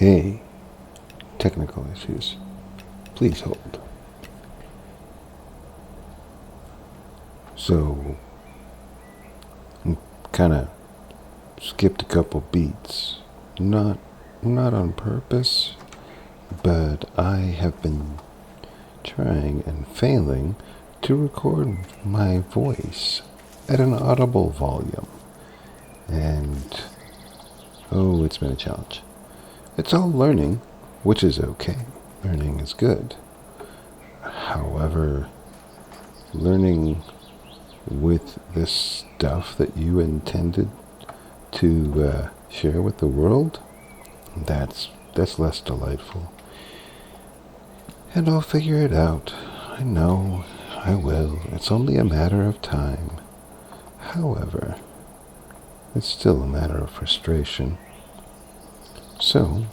Hey, technical issues. Please hold. So, kind of skipped a couple beats. Not on purpose, but I have been trying and failing to record my voice at an audible volume. And, it's been a challenge. It's all learning, which is okay. Learning is good. However, learning with this stuff that you intended to share with the world, that's less delightful. And I'll figure it out. I know, I will. It's only a matter of time. However, it's still a matter of frustration. So,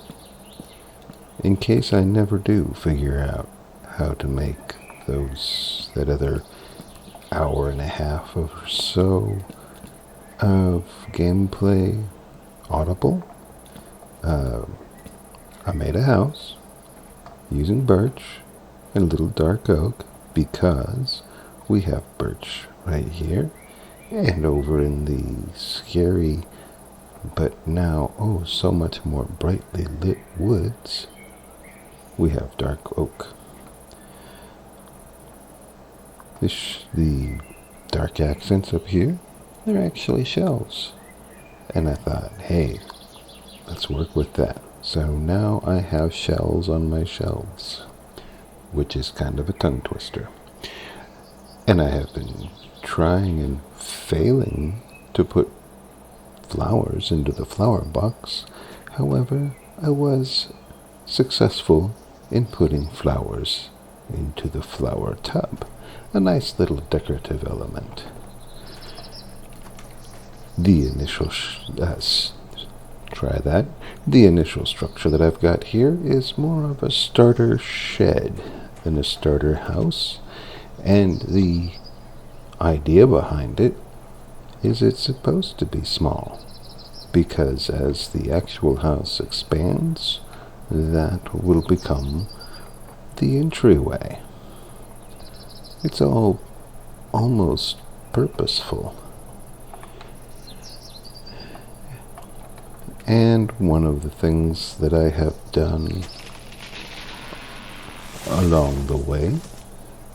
in case I never do figure out how to make that other hour and a half or so of gameplay audible, I made a house using birch and a little dark oak because we have birch right here, and over in the scary but now so much more brightly lit woods, we have dark oak. The dark accents up here, they're actually shelves. And I thought, hey, let's work with that. So now I have shells on my shelves, which is kind of a tongue twister. And I have been trying and failing to put flowers into the flower box. However, I was successful in putting flowers into the flower tub. A nice little decorative element. The initial The initial structure that I've got here is more of a starter shed than a starter house, and the idea behind it is it's supposed to be small, because as the actual house expands, that will become the entryway. It's all almost purposeful. And one of the things that I have done along the way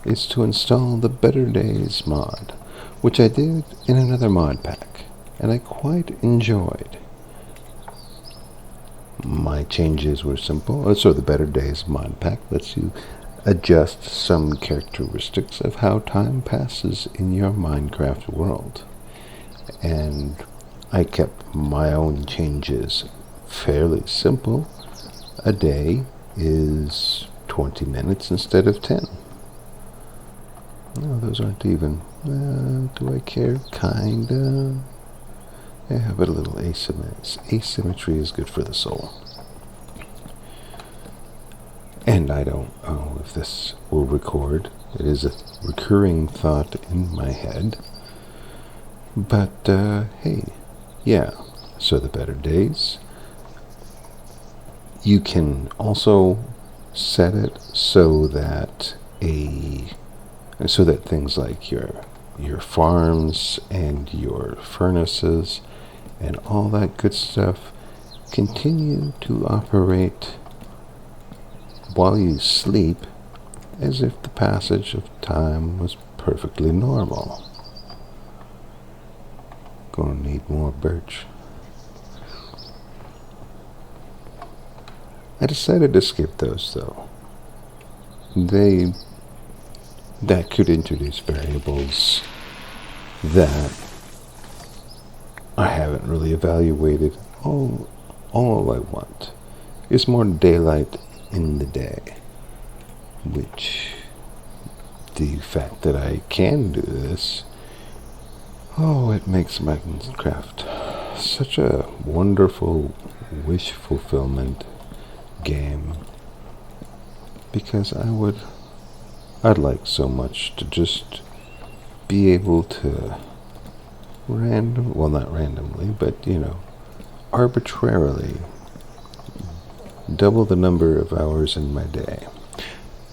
is to install the Better Days mod, which I did in another mod pack, and I quite enjoyed. My changes were simple. So the Better Days mod pack lets you adjust some characteristics of how time passes in your Minecraft world. And I kept my own changes fairly simple. A day is 20 minutes instead of 10. No, those aren't even. Do I care? Kinda. Yeah, but a little asymmetry is good for the soul. And I don't know if this will record. It is a recurring thought in my head. But, hey, yeah, so the Better Days. You can also set it so that things like your farms and your furnaces and all that good stuff continue to operate while you sleep, as if the passage of time was perfectly normal. Gonna need more birch. I decided to skip those, though. That could introduce variables that I haven't really evaluated. All I want is more daylight in the day, which the fact that I can do this, it makes Minecraft such a wonderful wish fulfillment game, because I'd like so much to just be able to not randomly, but arbitrarily double the number of hours in my day.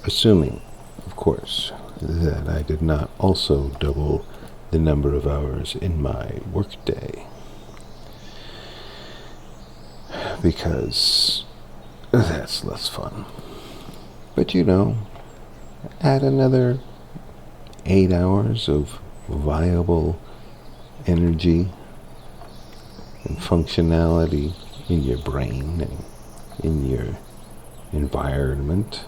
Assuming, of course, that I did not also double the number of hours in my workday. Because that's less fun. But add another 8 hours of viable energy and functionality in your brain and in your environment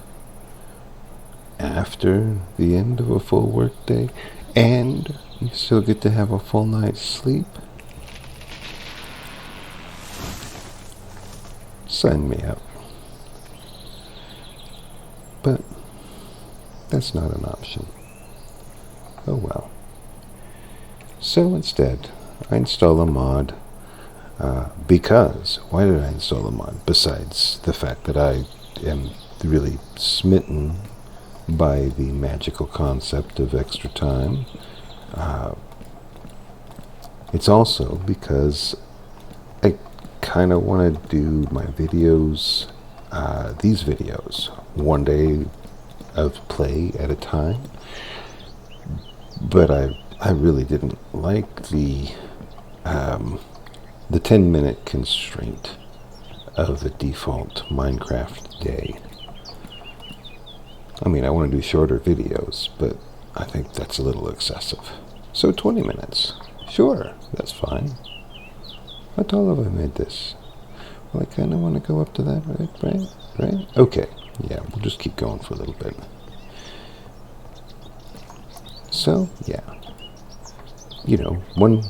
after the end of a full workday, and you still get to have a full night's sleep. Sign me up. But that's not an option. Oh well. So instead, I install a mod. Because, why did I install a mod? Besides the fact that I am really smitten by the magical concept of extra time. It's also because I kind of want to do my videos, these videos, one day of play at a time. But I really didn't like the 10-minute constraint of the default Minecraft day. I mean, I want to do shorter videos, but I think that's a little excessive. So 20 minutes. Sure, that's fine. How tall have I made this? Well, I kind of want to go up to that, right? Okay, yeah, we'll just keep going for a little bit. So, yeah. 1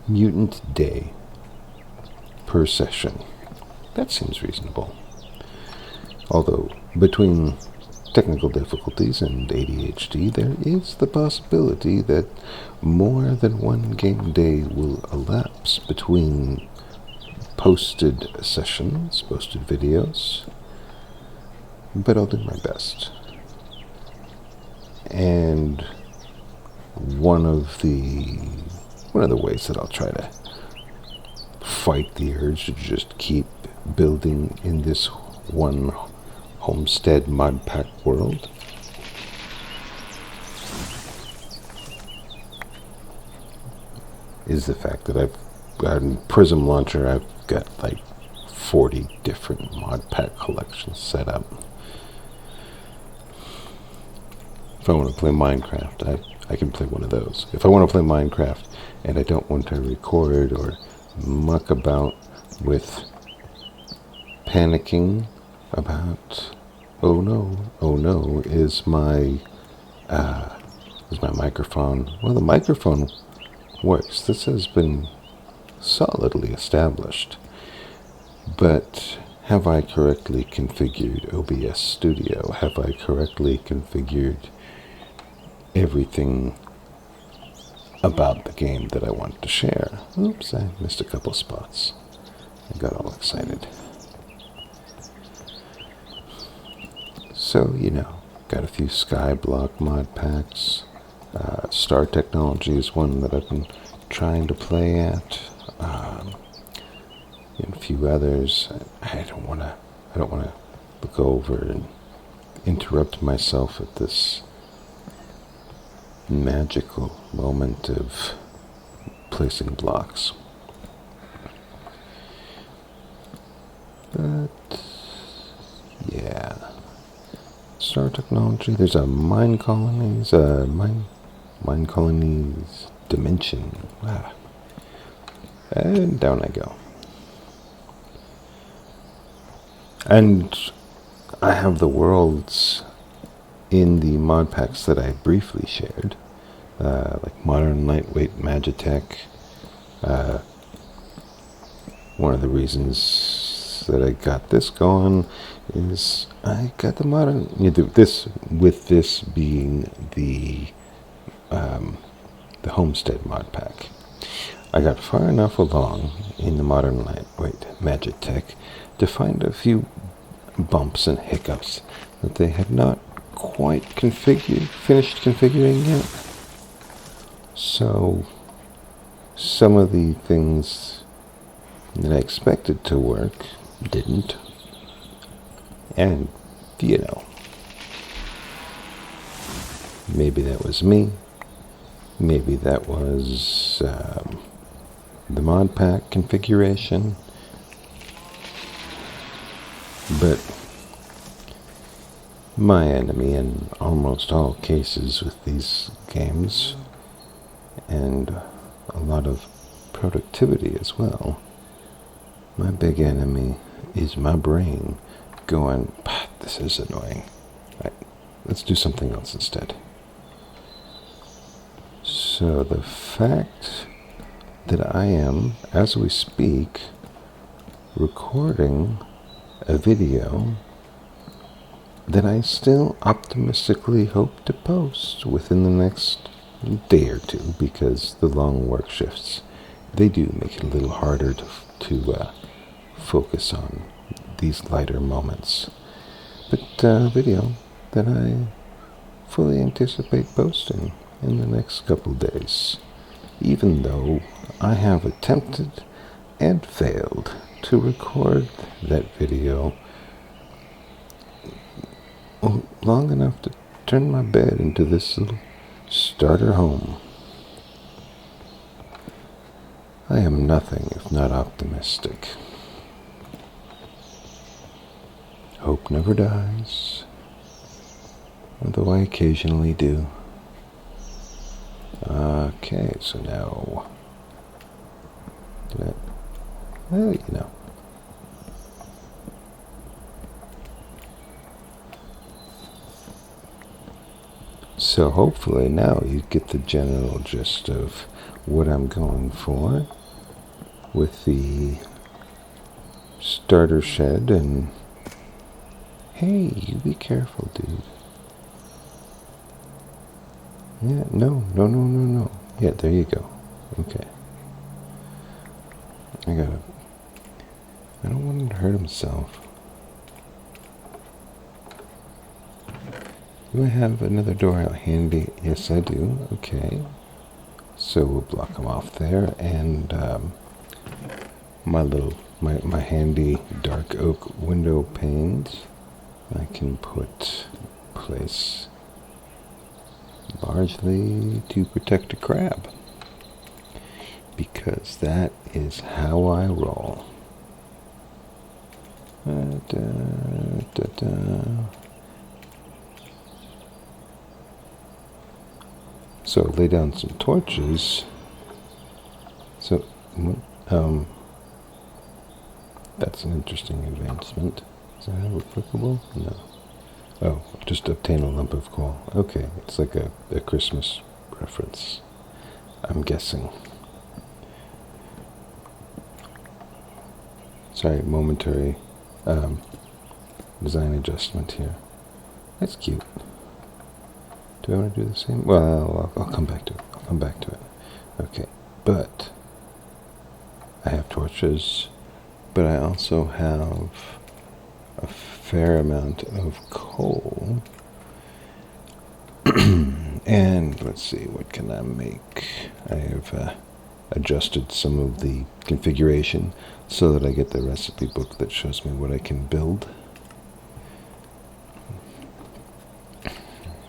mutant day per session. That seems reasonable. Although, between technical difficulties and ADHD, there is the possibility that more than 1 game day will elapse between posted sessions, posted videos. But I'll do my best. And one of the ways that I'll try to fight the urge to just keep building in this one Homestead modpack world is the fact that I've got in Prism Launcher, I've got like 40 different modpack collections set up. If I want to play Minecraft, I can play one of those. If I want to play Minecraft and I don't want to record or muck about with panicking about, oh no, is my microphone? Well, the microphone works. This has been solidly established. But have I correctly configured OBS Studio? Have I correctly configured everything about the game that I want to share? Oops, I missed a couple spots. I got all excited. So, got a few Skyblock mod packs. Star Technology is one that I've been trying to play at. And a few others. I don't want to look over and interrupt myself at this magical moment of placing blocks. But yeah, Star Technology. There's a Mine Colonies dimension. And down I go. And I have the worlds in the mod packs that I briefly shared, like Modern Lightweight Magitech. One of the reasons that I got this going is I got the modern, with this being the Homestead mod pack. I got far enough along in the Modern Lightweight Magitech to find a few bumps and hiccups that they had not quite finished configuring yet. So some of the things that I expected to work didn't. And, you know, maybe that was me. Maybe that was the modpack configuration. But my enemy in almost all cases with these games, and a lot of productivity as well, my big enemy is my brain going, this is annoying. Right, let's do something else instead. So the fact that I am, as we speak, recording a video that I still optimistically hope to post within the next day or two, because the long work shifts, they do make it a little harder to focus on these lighter moments. But a video that I fully anticipate posting in the next couple days, even though I have attempted and failed to record that video long enough to turn my bed into this little starter home. I am nothing if not optimistic. Hope never dies, although I occasionally do. Okay, so now, well, you know. So hopefully now you get the general gist of what I'm going for with the starter shed. And hey, you be careful, dude. Yeah, no. Yeah, there you go. Okay. I don't want him to hurt himself. Do I have another door out handy? Yes, I do. Okay. So we'll block him off there, and my handy dark oak window panes I can put in place largely to protect a crab, because that is how I roll. So lay down some torches. So, that's an interesting advancement. Is that applicable? No. Oh, just obtain a lump of coal. Okay, it's like a Christmas reference, I'm guessing. Sorry, momentary design adjustment here. That's cute. Do I want to do the same? Well, I'll come back to it. Okay, but I have torches, but I also have a fair amount of coal. And let's see, what can I make? I have adjusted some of the configuration so that I get the recipe book that shows me what I can build.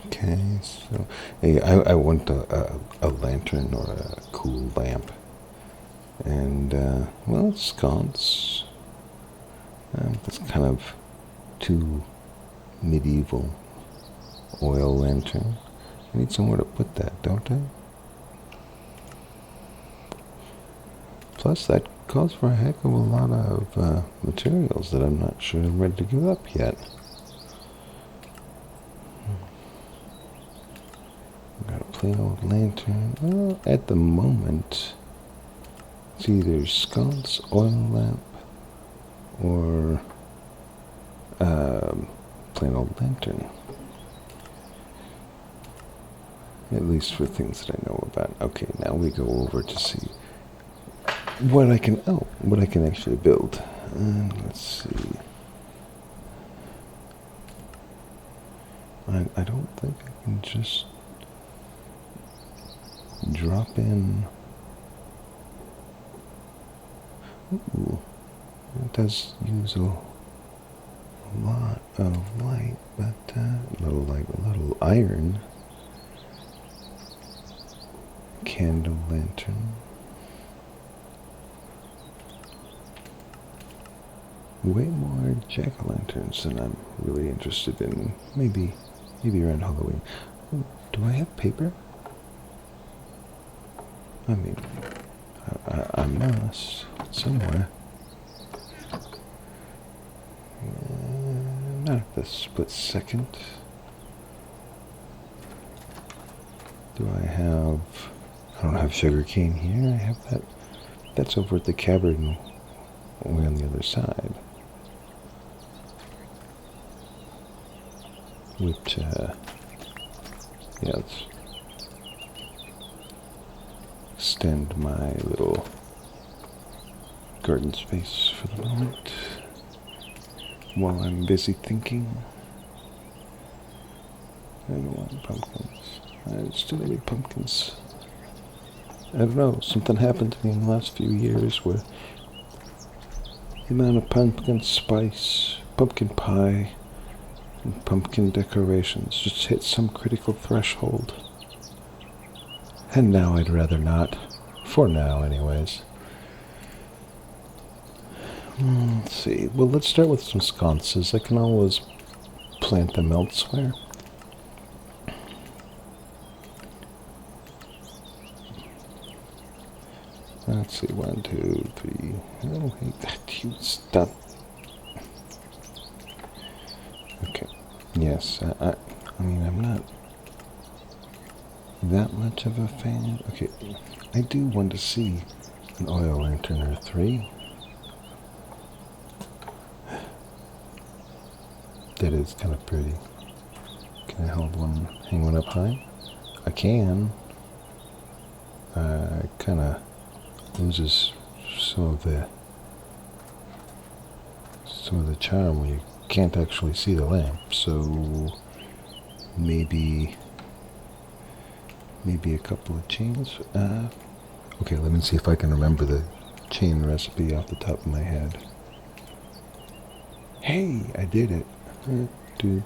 Okay, so hey, I want a lantern or a cool lamp. And, well, sconce. That's kind of too medieval. Oil lantern. I need somewhere to put that, don't I? Plus, that calls for a heck of a lot of materials that I'm not sure I'm ready to give up yet. Got a plain old lantern. Well, at the moment, it's either sconce, oil lamp, or plain old lantern. At least for things that I know about. Okay, now we go over to see what I can actually build. Let's see. I don't think I can just drop in. Ooh, it does use a a lot of light, but a little iron. Candle lantern. Way more jack-o'-lanterns than I'm really interested in. Maybe around Halloween. Oh, do I have paper? I mean, I must somewhere. Not at this split second. Do I have... I don't have sugar cane here. I have that. That's over at the cavern way on the other side. Which, yeah, let's extend my little garden space for the moment while I'm busy thinking. I don't want pumpkins. There's too many pumpkins. I don't know, something happened to me in the last few years where the amount of pumpkin spice, pumpkin pie, and pumpkin decorations just hit some critical threshold. And now I'd rather not. For now, anyways. Let's see. Well, let's start with some sconces. I can always plant them elsewhere. Let's see, 1, 2, 3. Oh, hey, you stop. Okay. Yes, I mean, I'm not that much of a fan. Okay, I do want to see an oil lantern or 3. That is kind of pretty. Can I hang one up high? I can. Kind of loses some of the charm when you can't actually see the lamp. So maybe a couple of chains. Okay, let me see if I can remember the chain recipe off the top of my head. Hey, I did it. Do.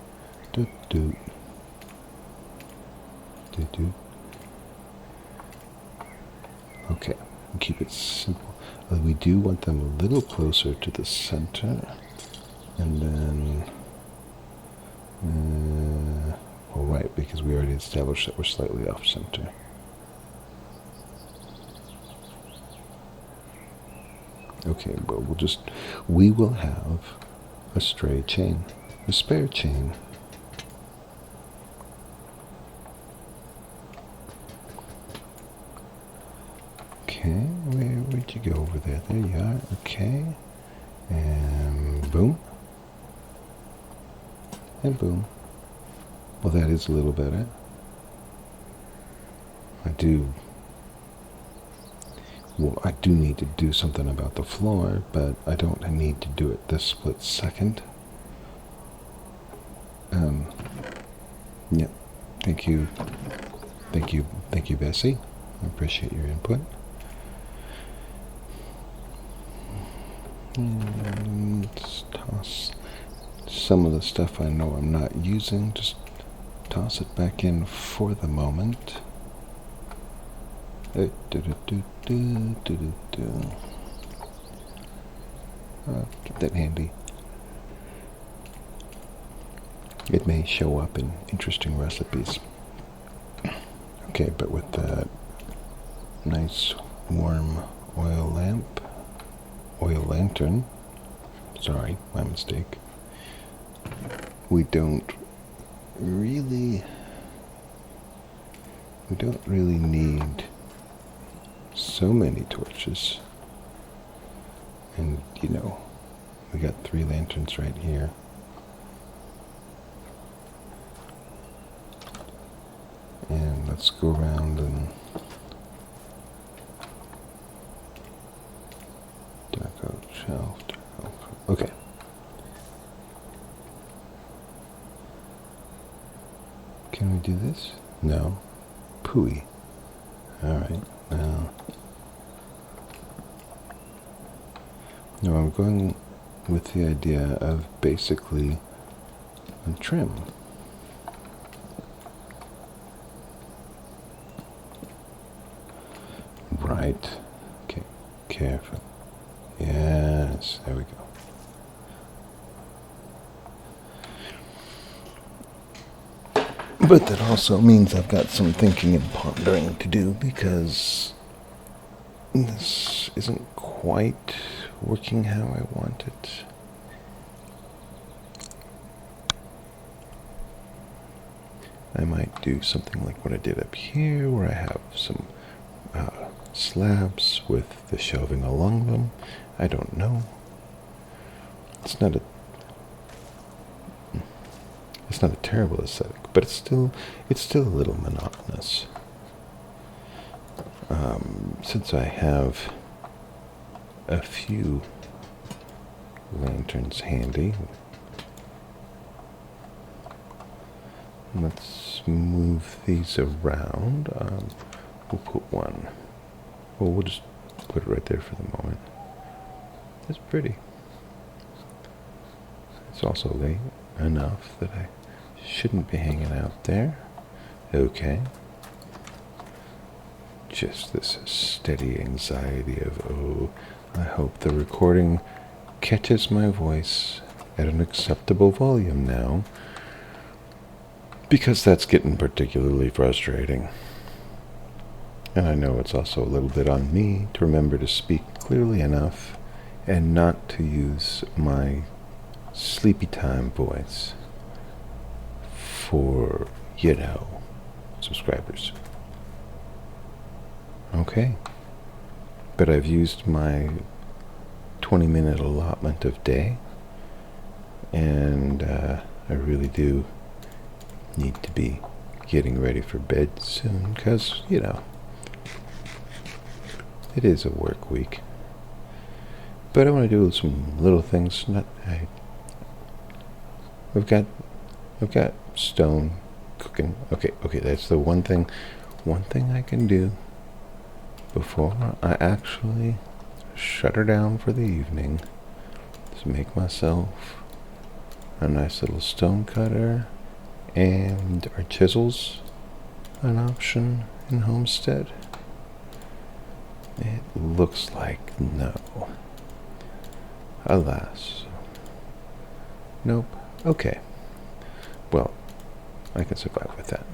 Okay, keep it simple. We do want them a little closer to the center, and then, well, right, because we already established that we're slightly off center. Okay, but we will have a stray chain, a spare chain. Okay, where'd you go over there? There you are, okay. And boom. And boom. Well, that is a little better. I do need to do something about the floor, but I don't need to do it this split second. Yeah, thank you, Bessie. I appreciate your input. Let's toss some of the stuff I know I'm not using, just toss it back in for the moment. Keep that handy. It may show up in interesting recipes. Okay, but with that nice warm oil lantern, sorry, my mistake, we don't really need so many torches. And, we got 3 lanterns right here. And let's go around and dark oak shelf. Okay. Can we do this? No. Pooey. Alright, now. No, I'm going with the idea of basically a trim. Right. Okay. Careful. Yes. There we go. But that also means I've got some thinking and pondering to do, because this isn't quite working how I want it. I might do something like what I did up here, where I have some slabs with the shelving along them. I don't know. It's not a terrible aesthetic, but it's still a little monotonous. Since I have a few lanterns handy, let's move these around. We'll put one. Well, we'll just put it right there for the moment. It's pretty. It's also late enough that I shouldn't be hanging out there. Okay. Just this steady anxiety of, oh, I hope the recording catches my voice at an acceptable volume now, because that's getting particularly frustrating. And I know it's also a little bit on me to remember to speak clearly enough and not to use my sleepy time voice for, subscribers. Okay. But I've used my 20-minute allotment of day, and I really do need to be getting ready for bed soon, because, it is a work week. But I want to do some little things. I've got stone cooking. Okay, that's the one thing I can do before I actually shut her down for the evening, is make myself a nice little stone cutter. And are chisels an option in Homestead? It looks like no. Alas. Nope. Okay. Well, I can survive with that.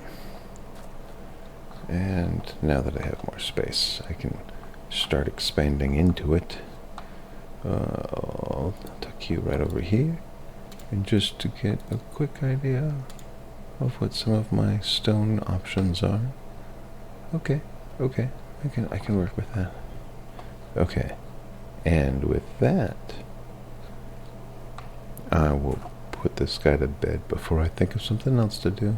And now that I have more space, I can start expanding into it. I'll tuck you right over here, and just to get a quick idea of what some of my stone options are. Okay, I can work with that. Okay, and with that, I will put this guy to bed before I think of something else to do.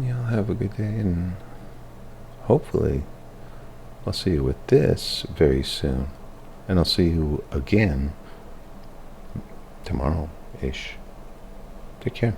Y'all have a good day, and hopefully I'll see you with this very soon. And I'll see you again tomorrow-ish. Take care.